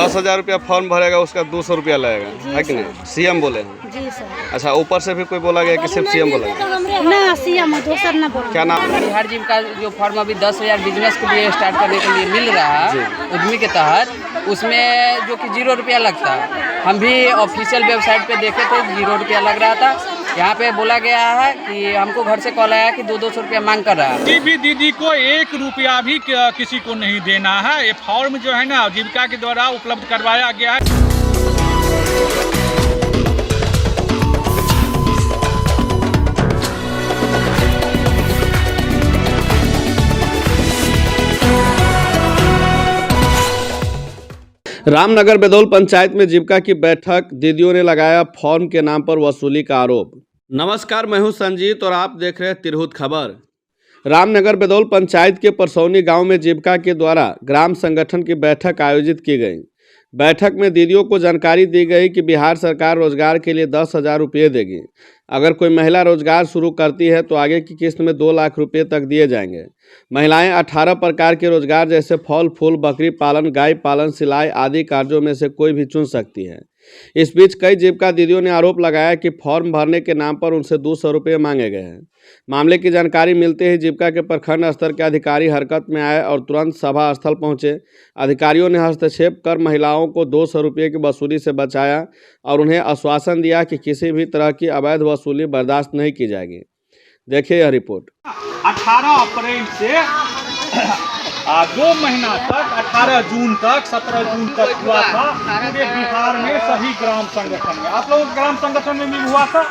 10,000 रुपया फॉर्म भरेगा, उसका 200 रुपया लगेगा, है कि नहीं? सीएम बोले हैं? जी सर। अच्छा, ऊपर से भी कोई बोला गया कि सिर्फ सीएम बोला गया? ना सीएम दूसर ना बोल। क्या नाम? बिहार जिम का जो फॉर्म अभी 10,000 बिजनेस के लिए स्टार्ट करने के लिए मिल रहा है उद्यमी के तहत, उसमें जो कि 0 रुपया लगता है। हम भी ऑफिशियल वेबसाइट पे देखे थे, 0 रुपया लग रहा था। यहाँ पे बोला गया है कि हमको घर से कॉल आया कि 200 रुपया मांग कर रहा है। किसी भी दीदी को 1 रुपया भी किसी को नहीं देना है। ये फॉर्म जो है ना जीविका के द्वारा उपलब्ध करवाया गया है। रामनगर बेदौल पंचायत में जीविका की बैठक, दीदियों ने लगाया फॉर्म के नाम पर वसूली का आरोप। नमस्कार, मैं हूं संजीत और आप देख रहे हैं तिरहुत खबर। रामनगर बेदौल पंचायत के परसौनी गांव में जीविका के द्वारा ग्राम संगठन की बैठक आयोजित की गई। बैठक में दीदियों को जानकारी दी गई कि बिहार सरकार रोजगार के लिए 10,000 रुपये देगी। अगर कोई महिला रोजगार शुरू करती है तो आगे की किस्त में 2 लाख रुपये तक दिए जाएंगे। महिलाएं 18 प्रकार के रोजगार जैसे फल फूल, बकरी पालन, गाय पालन, सिलाई आदि कार्यों में से कोई भी चुन सकती है। इस बीच कई जीविका दीदियों ने आरोप लगाया कि फॉर्म भरने के नाम पर उनसे 200 रुपये मांगे गए हैं। मामले की जानकारी मिलते ही जीविका के प्रखंड स्तर के अधिकारी हरकत में आए और तुरंत सभा स्थल पहुंचे। अधिकारियों ने हस्तक्षेप कर महिलाओं को 200 रुपये की वसूली से बचाया और उन्हें आश्वासन दिया कि किसी भी तरह की अवैध वसूली बर्दाश्त नहीं की जाएगी। देखिए यह रिपोर्ट। 18 अप्रैल से 2 महीना तक 18 जून तक 17 जून तक हुआ था पूरे बिहार में सभी ग्राम संगठन में। आप लोगों के ग्राम संगठन में भी हुआ था।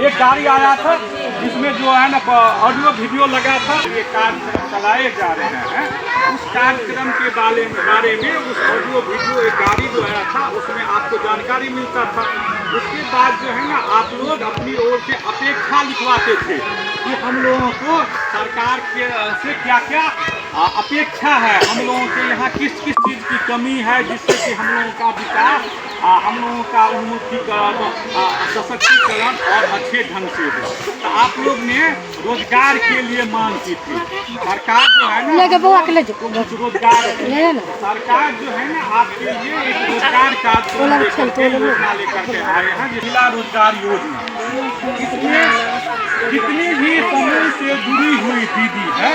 एक गाड़ी आया था जिसमें जो है ना ऑडियो वीडियो लगा था। ये कार्यक्रम चलाए जा रहे हैं, उस कार्यक्रम के बारे में उस ऑडियो वीडियो एक गाड़ी जो आया था उसमें आपको जानकारी मिलता था। उसके बाद जो है ना आप लोग अपनी ओर से अपेक्षा लिखवाते थे कि हम लोगों को सरकार के से क्या क्या अपेक्षा है, हम लोगों के यहाँ किस किस चीज़ की कमी है जिससे कि हम लोगों का विकास, हम लोगों का उन्मुखीकरण, सशक्तिकरण और अच्छे ढंग से हो। तो आप लोग ने रोजगार के लिए मांग की थी। सरकार जो है ना रोजगार, सरकार जो है ना आपके लिए एक रोजगार कार्यक्रम योजना लेकर के आए हैं, जिला रोजगार योजना। इसमें जितनी भी समूह से जुड़ी हुई दीदी है,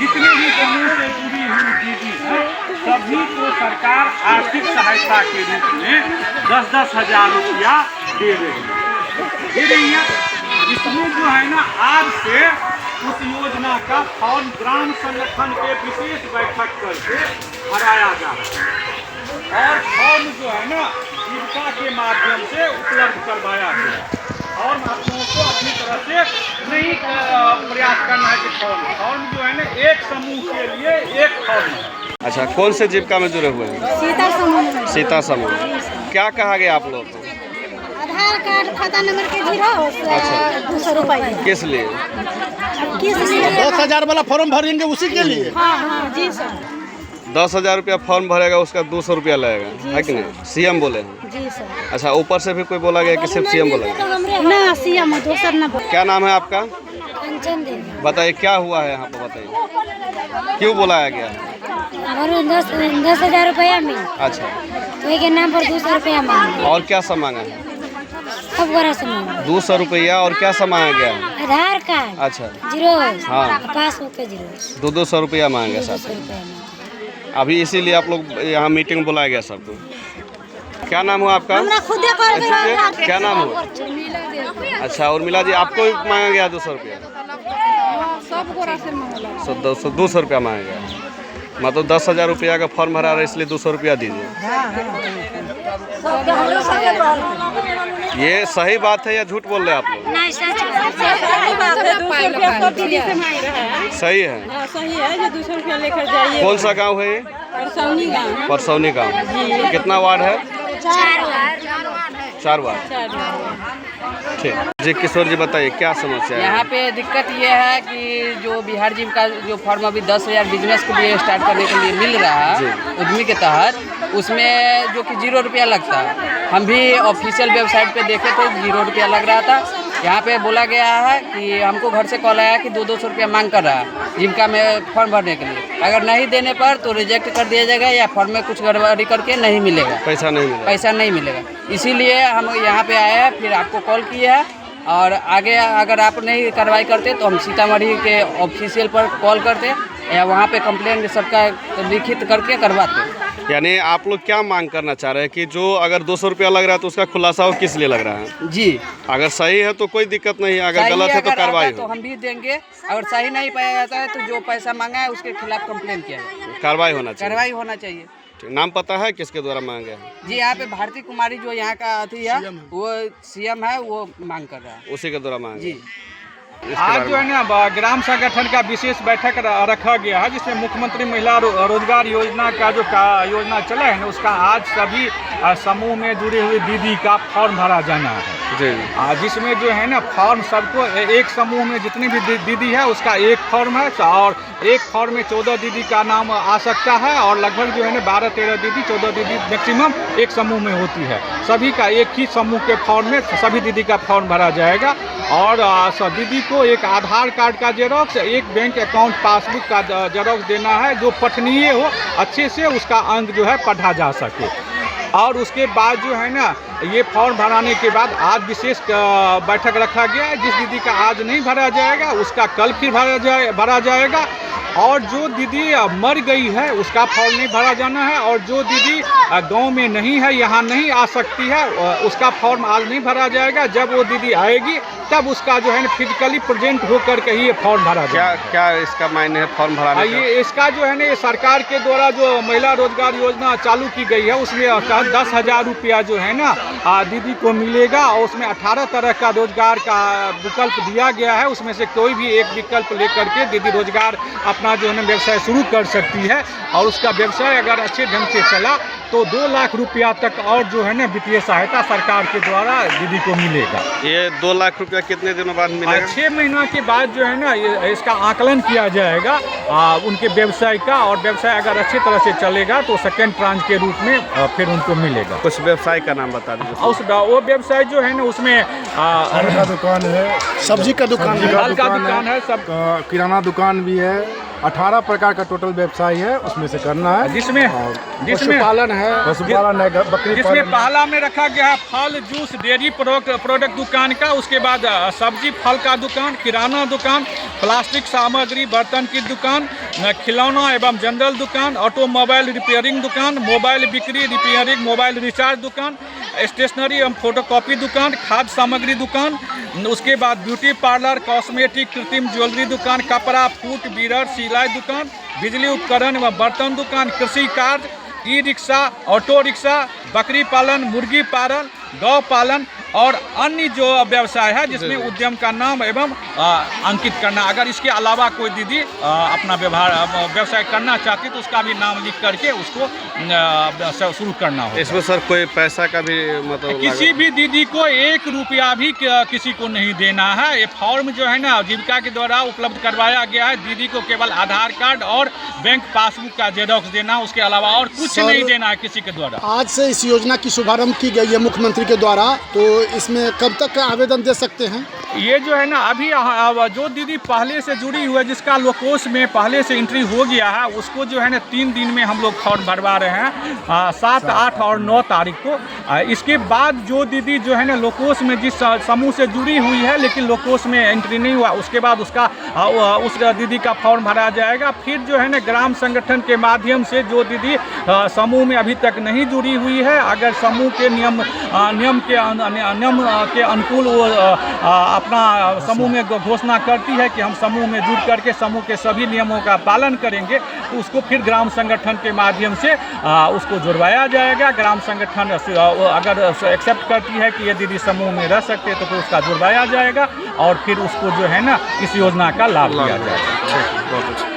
जितनी भी समूह से जुड़ी हुई दीदी है, सभी को सरकार आर्थिक सहायता के रूप में 10-10 हज़ार रुपया दे रही है। इसमें जो है ना आज से उस योजना का फॉर्म ग्राम संगठन के विशेष बैठक करके भराया जा रहा है और फॉर्म जो है ना जीविका के माध्यम से उपलब्ध करवाया गया। और आप लोगों को अपनी तरफ से नहीं प्रयास करना है कि फॉर्म जो है ना एक समूह के लिए एक फॉर्म है। अच्छा, कौन से जीविका में जुड़े हुए हैं? सीता समूह। सीता समूह। क्या कहा गया आप लोग को? आधार कार्ड, खाता नंबर के 200 रुपये। किस लिए? किस लिए? 10,000 वाला फॉर्म भरेंगे उसी के लिए। हाँ जी सर। 10,000 रुपया फॉर्म भरेगा, उसका 200 रुपया लगेगा, है कि नहीं? सीएम बोले हैं? जी सर। अच्छा, ऊपर से भी कोई बोला गया कि सिर्फ सीएम बोला गया? ना सीएम दूसर ना बोल। क्या नाम है आपका? कंचन देवी। बताइए क्या हुआ है यहाँ पर, बताइए क्यों बुलाया गया है? और 10,000 रुपया मिल। अच्छा, तो के नाम पर 200 रुपया मांगे। और क्या सामांगा है? सब बड़ा सामान 200 रुपया और क्या सामांगा गया है? आधार कार्ड। अच्छा, जीरोस। हाँ। पासबुक के जीरोस। 200 रुपया मांगे 200 साथ। रुपया मांगे। अभी इसीलिए आप लोग यहाँ मीटिंग बुलाया गया सबको। क्या नाम हुआ आपका? क्या नाम हुआ? अच्छा, उर्मिला जी, आपको भी मांगा गया 200 रुपया? सब गोरा से मांगला। 200 रुपया मांगा गया, मतलब 10,000 रुपया का फॉर्म भरा रहा है, इसलिए 200 रुपया दीजिए। ये सही बात है या झूठ बोल रहे हैं आप लोग? नहीं, सच सही है। सही है, जो 200 रुपया लेकर जाइए। कौन सा गांव है ये? परसौनी गाँव। परसौनी गांव। कितना वार्ड है? 4 वार्ड। ठीक जी। किशोर जी बताइए क्या समस्या है? यहाँ पे दिक्कत ये है कि जो बिहार जिम का जो फॉर्म अभी 10,000 बिजनेस के लिए स्टार्ट करने के लिए मिल रहा है उद्यमी के तहत, उसमें जो कि 0 रुपया लगता है। हम भी ऑफिशियल वेबसाइट पे देखे थे, 0 रुपया लग रहा था। यहाँ पे बोला गया है कि हमको घर से कॉल आया कि 200 रुपया मांग कर रहा है जिनका में फॉर्म भरने के लिए। अगर नहीं देने पर तो रिजेक्ट कर दिया जाएगा या फॉर्म में कुछ गड़बड़ी करके नहीं मिलेगा, पैसा नहीं मिलेगा। इसीलिए हम यहाँ पे आए हैं, फिर आपको कॉल किया है। और आगे अगर आप नहीं कार्रवाई करते तो हम सीतामढ़ी के ऑफिशियल पर कॉल करते या वहाँ पे कंप्लेंट सबका लिखित करके करवाते। यानी आप लोग क्या मांग करना चाह रहे हैं कि जो अगर 200 रुपया लग रहा है तो उसका खुलासा वो किस लिए लग रहा है? जी, अगर सही है तो कोई दिक्कत नहीं है, अगर गलत है तो कार्रवाई तो हो, हम भी देंगे। अगर सही नहीं पाया जाता है तो जो पैसा मांगा है उसके खिलाफ कंप्लेंट किया जाए, कार्रवाई होना चाहिए। कार्रवाई होना चाहिए। नाम पता है किसके द्वारा मांगा गया है? जी, यहाँ पे भारती कुमारी जो यहाँ का अथी है वो सीएम है, वो मांग कर रहा है। उसी के द्वारा मांगा जी, आज जो है ना ग्राम संगठन का विशेष बैठक रखा गया है, जिसमें मुख्यमंत्री महिला रोजगार योजना का जो योजना चला है ना, उसका आज सभी समूह में जुड़ी हुई दीदी का फॉर्म भरा जाना है जी। जिसमें जो है ना फॉर्म सबको एक समूह में जितनी भी दीदी है उसका एक फॉर्म है, और एक फॉर्म में 14 दीदी का नाम आ सकता है, और लगभग जो है ना 12-13 दीदी 14 दीदी मैक्सिमम एक समूह में होती है। सभी का एक ही समूह के फॉर्म में सभी दीदी का फॉर्म भरा जाएगा, और सब दीदी को एक आधार कार्ड का जेरोक्स, एक बैंक अकाउंट पासबुक का जेरोक्स देना है, जो पठनीय हो, अच्छे से उसका अंक जो है पढ़ा जा सके। और उसके बाद जो है ना ये फॉर्म भराने के बाद आज विशेष बैठक रखा गया है। जिस दीदी का आज नहीं भरा जाएगा उसका कल फिर भरा जाएगा, और जो दीदी मर गई है उसका फॉर्म नहीं भरा जाना है, और जो दीदी गांव में नहीं है, यहाँ नहीं आ सकती है, उसका फॉर्म आज नहीं भरा जाएगा। जब वो दीदी आएगी तब उसका जो है ना फिजिकली प्रेजेंट होकर के ही ये फॉर्म भरा जाएगा। क्या इसका मायने है फॉर्म भराने का? ये इसका जो है ना ये सरकार के द्वारा जो महिला रोजगार योजना चालू की गई है उसमें 10,000 रुपया जो है ना दीदी को मिलेगा, और उसमें 18 तरह का रोजगार का विकल्प दिया गया है। उसमें से कोई भी एक विकल्प लेकर के दीदी रोजगार अपना जो है ना व्यवसाय शुरू कर सकती है, और उसका व्यवसाय अगर अच्छे ढंग से चला तो 2 लाख रुपया तक और जो है ना वित्तीय सहायता सरकार के द्वारा दीदी को मिलेगा। ये 2 लाख रुपया कितने दिनों बाद मिलेगा? 6 महीना के बाद जो है ना इसका आकलन किया जाएगा उनके व्यवसाय का, और व्यवसाय अगर अच्छी तरह से चलेगा तो सेकेंड ट्रांच के रूप में फिर उनको मिलेगा। कुछ व्यवसाय का नाम बता दीजिए। वो व्यवसाय जो है ना उसमें फल का दुकान है, सब्जी का दुकान है, सब किराना दुकान भी है, 18 प्रकार का टोटल व्यवसाय है, उसमें से करना है। जिसमें पशुपालन है, बकरी जिसमें पालन। पहला में रखा गया है फल जूस डेयरी प्रोडक्ट दुकान का, उसके बाद सब्जी फल का दुकान, किराना दुकान, प्लास्टिक सामग्री बर्तन की दुकान, खिलौना एवं जनरल दुकान, ऑटोमोबाइल रिपेयरिंग दुकान, मोबाइल बिक्री रिपेयरिंग, मोबाइल रिचार्ज दुकान, स्टेशनरी एवं फोटोकॉपी दुकान, खाद्य सामग्री दुकान, उसके बाद ब्यूटी पार्लर, कॉस्मेटिक, कृत्रिम ज्वेलरी दुकान, कपड़ा, फूट बीरर, सिलाई दुकान, बिजली उपकरण एवं बर्तन दुकान, कृषि कार्य, ई रिक्शा, ऑटो रिक्शा, बकरी पालन, मुर्गी पालन, गौ पालन और अन्य जो व्यवसाय है जिसमें उद्यम का नाम एवं अंकित करना। अगर इसके अलावा कोई दीदी अपना व्यवसाय करना चाहती तो उसका भी नाम लिख करके उसको शुरू करना होगा। इसमें सर कोई पैसा का भी मतलब किसी भी दीदी को 1 रुपया भी किसी को नहीं देना है। ये फॉर्म जो है ना जीविका के द्वारा उपलब्ध करवाया गया है। दीदी को केवल आधार कार्ड और बैंक पासबुक का जेरोक्स देना, उसके अलावा और कुछ नहीं देना है किसी के द्वारा। आज से इस योजना की शुभारंभ की गई है मुख्यमंत्री के द्वारा, तो इसमें कब तक आवेदन दे सकते हैं? ये जो है ना अभी जो दीदी पहले से जुड़ी हुई है, जिसका लोकोस में पहले से एंट्री हो गया है, उसको जो है ना 3 दिन में हम लोग फॉर्म भरवा रहे हैं, 7, 8 और 9 तारीख को। इसके बाद जो दीदी जो है ना लोकोस में जिस समूह से जुड़ी हुई है लेकिन लोकोस में एंट्री नहीं हुआ, उसके बाद उस दीदी का फॉर्म भरा जाएगा। फिर जो है ना ग्राम संगठन के माध्यम से जो दीदी समूह में अभी तक नहीं जुड़ी हुई है, अगर समूह के नियम के अनुकूल वो अपना समूह में घोषणा करती है कि हम समूह में जुड़ करके समूह के सभी नियमों का पालन करेंगे, तो उसको फिर ग्राम संगठन के माध्यम से उसको जुड़वाया जाएगा। ग्राम संगठन अगर एक्सेप्ट करती है कि ये दीदी समूह में रह सकते हैं तो फिर उसका जुड़वाया जाएगा और फिर उसको जो है ना इस योजना का लाभ दिया जाएगा। बहुत अच्छा।